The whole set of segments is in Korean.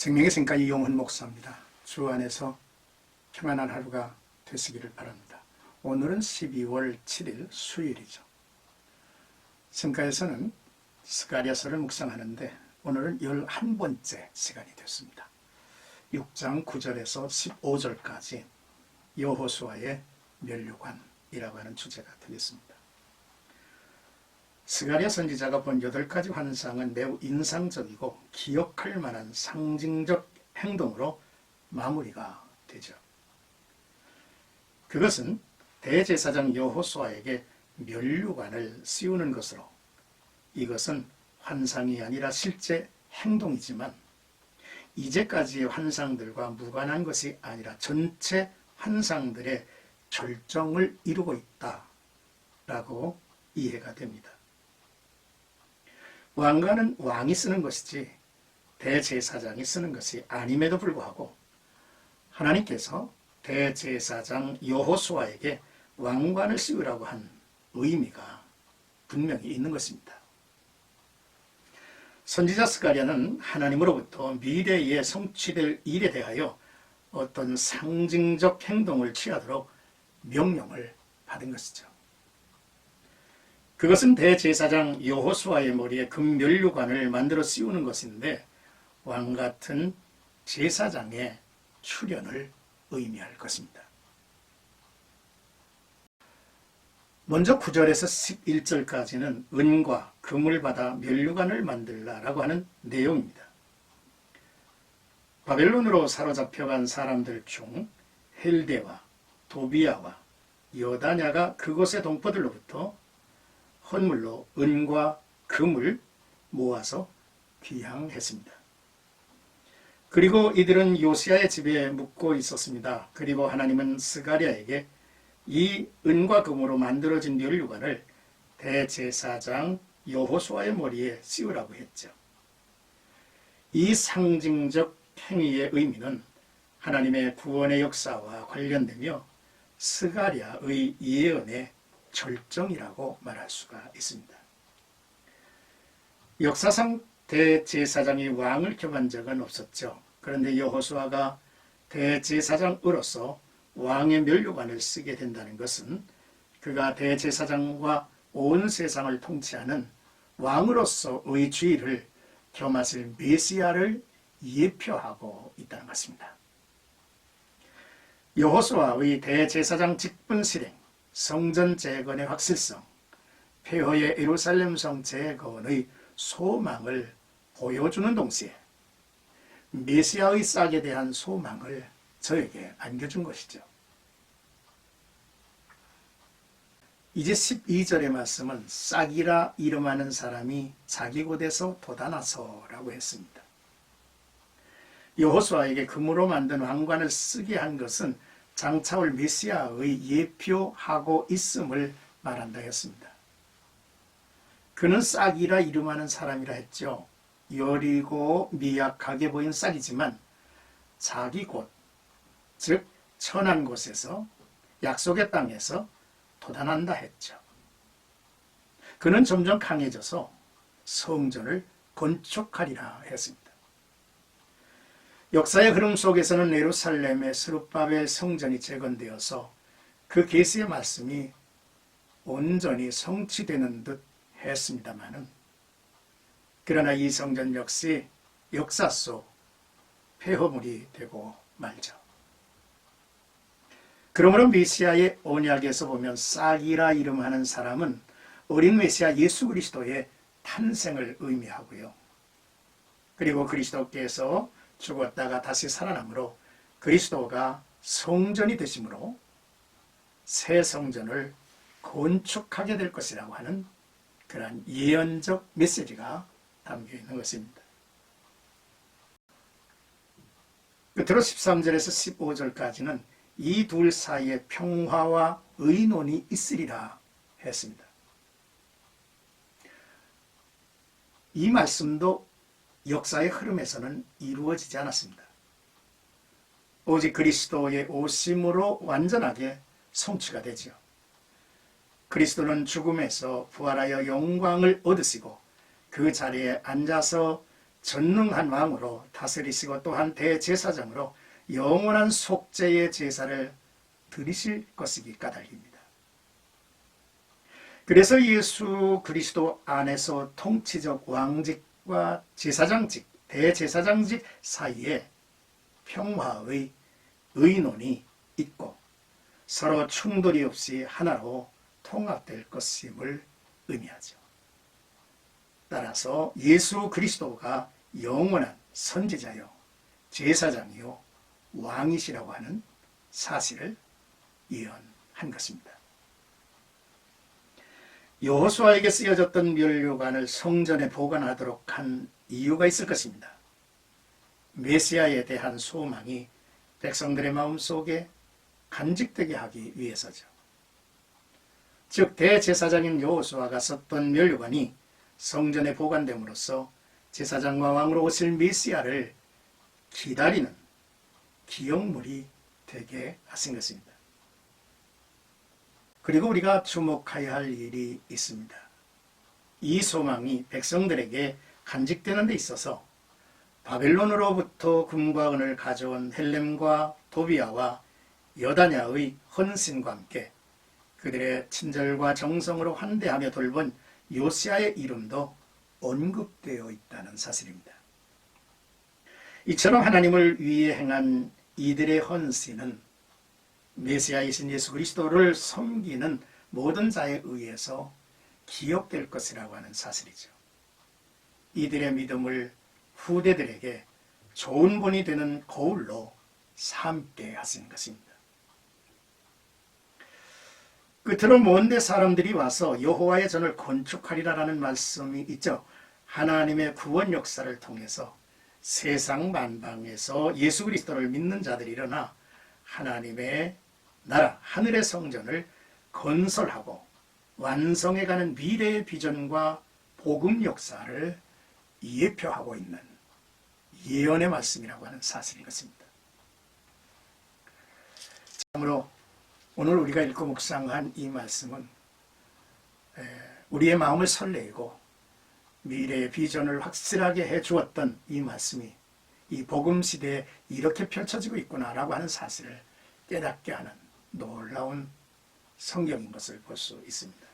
생명의 생가 이용훈 목사입니다. 주 안에서 평안한 하루가 되시기를 바랍니다. 오늘은 12월 7일 수요일이죠. 성가에서는 스가랴서를 묵상하는데 오늘은 11번째 시간이 됐습니다. 6장 9절에서 15절까지 여호수아의 면류관이라고 하는 주제가 되겠습니다. 스가랴 선지자가 본 8가지 환상은 매우 인상적이고 기억할 만한 상징적 행동으로 마무리가 되죠. 그것은 대제사장 여호수아에게 면류관을 씌우는 것으로, 이것은 환상이 아니라 실제 행동이지만 이제까지의 환상들과 무관한 것이 아니라 전체 환상들의 절정을 이루고 있다라고 이해가 됩니다. 왕관은 왕이 쓰는 것이지 대제사장이 쓰는 것이 아님에도 불구하고 하나님께서 대제사장 여호수아에게 왕관을 씌우라고 한 의미가 분명히 있는 것입니다. 선지자 스가랴는 하나님으로부터 미래에 성취될 일에 대하여 어떤 상징적 행동을 취하도록 명령을 받은 것이죠. 그것은 대제사장 여호수아의 머리에 금면류관을 만들어 씌우는 것인데 왕같은 제사장의 출현을 의미할 것입니다. 먼저 9절에서 11절까지는 은과 금을 받아 면류관을 만들라라고 하는 내용입니다. 바벨론으로 사로잡혀간 사람들 중 헬데와 도비아와 여다냐가 그곳의 동포들로부터 헌물로 은과 금을 모아서 귀향했습니다. 그리고 이들은 요시야의 집에 묵고 있었습니다. 그리고 하나님은 스가랴에게 이 은과 금으로 만들어진 면류관을 대제사장 여호수아의 머리에 씌우라고 했죠. 이 상징적 행위의 의미는 하나님의 구원의 역사와 관련되며 스가랴의 예언의 절정이라고 말할 수가 있습니다. 역사상 대제사장이 왕을 겸한 적은 없었죠. 그런데 여호수아가 대제사장으로서 왕의 면류관을 쓰게 된다는 것은 그가 대제사장과 온 세상을 통치하는 왕으로서의 지위를 겸하실 메시아를 예표하고 있다는 것입니다. 여호수아의 대제사장 직분 실행, 성전 재건의 확실성, 폐허의 예루살렘 성 재건의 소망을 보여주는 동시에 메시아의 싹에 대한 소망을 저에게 안겨준 것이죠. 이제 12절의 말씀은 싹이라 이름하는 사람이 자기 곳에서 돋아나서라고 했습니다. 여호수아에게 금으로 만든 왕관을 쓰게 한 것은 장차올 메시아의 예표하고 있음을 말한다 했습니다. 그는 싹이라 이름하는 사람이라 했죠. 여리고 미약하게 보인 싹이지만 자기 곳, 즉 천한 곳에서, 약속의 땅에서 돋아난다 했죠. 그는 점점 강해져서 성전을 건축하리라 했습니다. 역사의 흐름 속에서는 예루살렘의 스룹바벨 성전이 재건되어서 그 계시의 말씀이 온전히 성취되는 듯 했습니다마는, 그러나 이 성전 역시 역사 속 폐허물이 되고 말죠. 그러므로 메시아의 언약에서 보면 싹이라 이름하는 사람은 어린 메시아 예수 그리스도의 탄생을 의미하고요. 그리고 그리스도께서 죽었다가 다시 살아남으로 그리스도가 성전이 되심으로 새 성전을 건축하게 될 것이라고 하는 그러한 예언적 메시지가 담겨 있는 것입니다. 끝으로 13절에서 15절까지는 이 둘 사이에 평화와 의논이 있으리라 했습니다. 이 말씀도 역사의 흐름에서는 이루어지지 않았습니다. 오직 그리스도의 오심으로 완전하게 성취가 되죠. 그리스도는 죽음에서 부활하여 영광을 얻으시고 그 자리에 앉아서 전능한 왕으로 다스리시고 또한 대제사장으로 영원한 속죄의 제사를 드리실 것이기 까닭입니다. 그래서 예수 그리스도 안에서 통치적 왕직과 제사장직, 대제사장직 사이에 평화의 의논이 있고 서로 충돌이 없이 하나로 통합될 것임을 의미하죠. 따라서 예수 그리스도가 영원한 선지자요, 제사장이요, 왕이시라고 하는 사실을 예언한 것입니다. 여호수아에게 쓰여졌던 면류관을 성전에 보관하도록 한 이유가 있을 것입니다. 메시아에 대한 소망이 백성들의 마음속에 간직되게 하기 위해서죠. 즉 대제사장인 여호수아가 썼던 면류관이 성전에 보관됨으로써 제사장과 왕으로 오실 메시아를 기다리는 기억물이 되게 하신 것입니다. 그리고 우리가 주목해야 할 일이 있습니다. 이 소망이 백성들에게 간직되는 데 있어서 바벨론으로부터 금과 은을 가져온 헬렘과 도비아와 여다냐의 헌신과 함께 그들의 친절과 정성으로 환대하며 돌본 요시아의 이름도 언급되어 있다는 사실입니다. 이처럼 하나님을 위해 행한 이들의 헌신은 메시아이신 예수 그리스도를 섬기는 모든 자에 의해서 기억될 것이라고 하는 사실이죠. 이들의 믿음을 후대들에게 좋은 본이 되는 거울로 삼게 하신 것입니다. 끝으로 먼데 사람들이 와서 여호와의 전을 건축하리라라는 말씀이 있죠. 하나님의 구원 역사를 통해서 세상 만방에서 예수 그리스도를 믿는 자들이 일어나 하나님의 나라, 하늘의 성전을 건설하고 완성해가는 미래의 비전과 복음 역사를 예표하고 있는 예언의 말씀이라고 하는 사실인 것입니다. 참으로 오늘 우리가 읽고 묵상한 이 말씀은 우리의 마음을 설레이고 미래의 비전을 확실하게 해주었던 이 말씀이 이 복음 시대에 이렇게 펼쳐지고 있구나라고 하는 사실을 깨닫게 하는 놀라운 성경인 것을 볼 수 있습니다.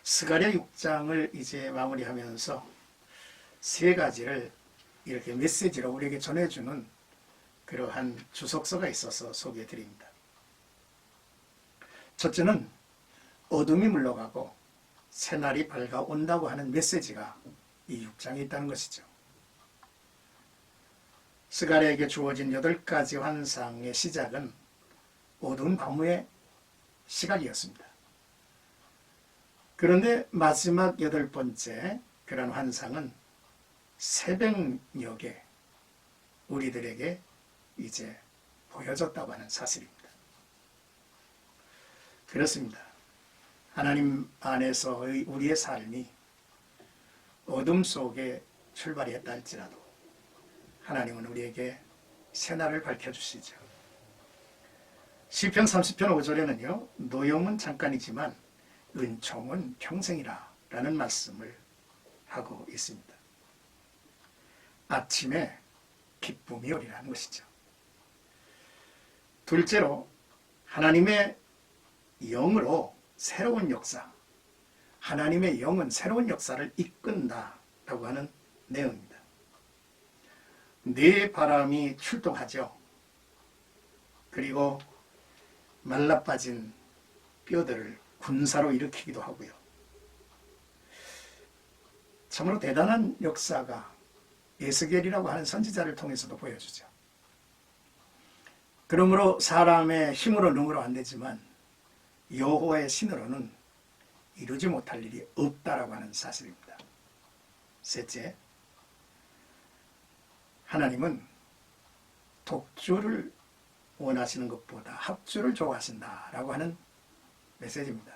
스가랴 6장을 이제 마무리하면서 세 가지를 이렇게 메시지로 우리에게 전해주는 그러한 주석서가 있어서 소개해 드립니다. 첫째는 어둠이 물러가고 새날이 밝아온다고 하는 메시지가 이 6장에 있다는 것이죠. 스가랴에게 주어진 8가지 환상의 시작은 어두운 밤의 시각이었습니다. 그런데 마지막 8번째 그런 환상은 새벽녘에 우리들에게 이제 보여졌다고 하는 사실입니다. 그렇습니다. 하나님 안에서의 우리의 삶이 어둠 속에 출발했다 할지라도 하나님은 우리에게 새날을 밝혀주시죠. 시편 30편 5절에는요. 노염은 잠깐이지만 은총은 평생이라 라는 말씀을 하고 있습니다. 아침에 기쁨이 오리라는 것이죠. 둘째로 하나님의 영으로 새로운 역사, 하나님의 영은 새로운 역사를 이끈다라고 하는 내용입니다. 네 바람이 출동하죠. 그리고 말라빠진 뼈들을 군사로 일으키기도 하고요. 참으로 대단한 역사가 에스겔이라고 하는 선지자를 통해서도 보여주죠. 그러므로 사람의 힘으로 능으로 안 되지만 여호와의 신으로는 이루지 못할 일이 없다라고 하는 사실입니다. 셋째, 하나님은 독주를 원하시는 것보다 합주를 좋아하신다라고 하는 메시지입니다.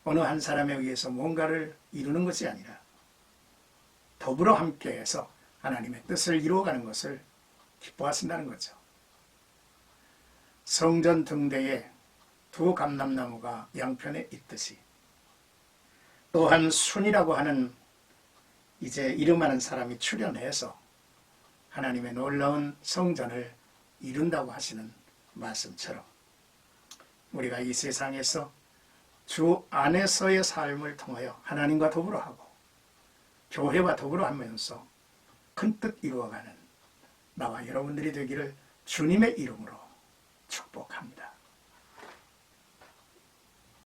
어느 한 사람에 의해서 뭔가를 이루는 것이 아니라 더불어 함께해서 하나님의 뜻을 이루어가는 것을 기뻐하신다는 거죠. 성전 등대에 두 감람나무가 양편에 있듯이 또한 순이라고 하는 이제 이름 많은 사람이 출연해서 하나님의 놀라운 성전을 이룬다고 하시는 말씀처럼 우리가 이 세상에서 주 안에서의 삶을 통하여 하나님과 더불어하고 교회와 더불어하면서 큰 뜻 이루어가는 나와 여러분들이 되기를 주님의 이름으로 축복합니다.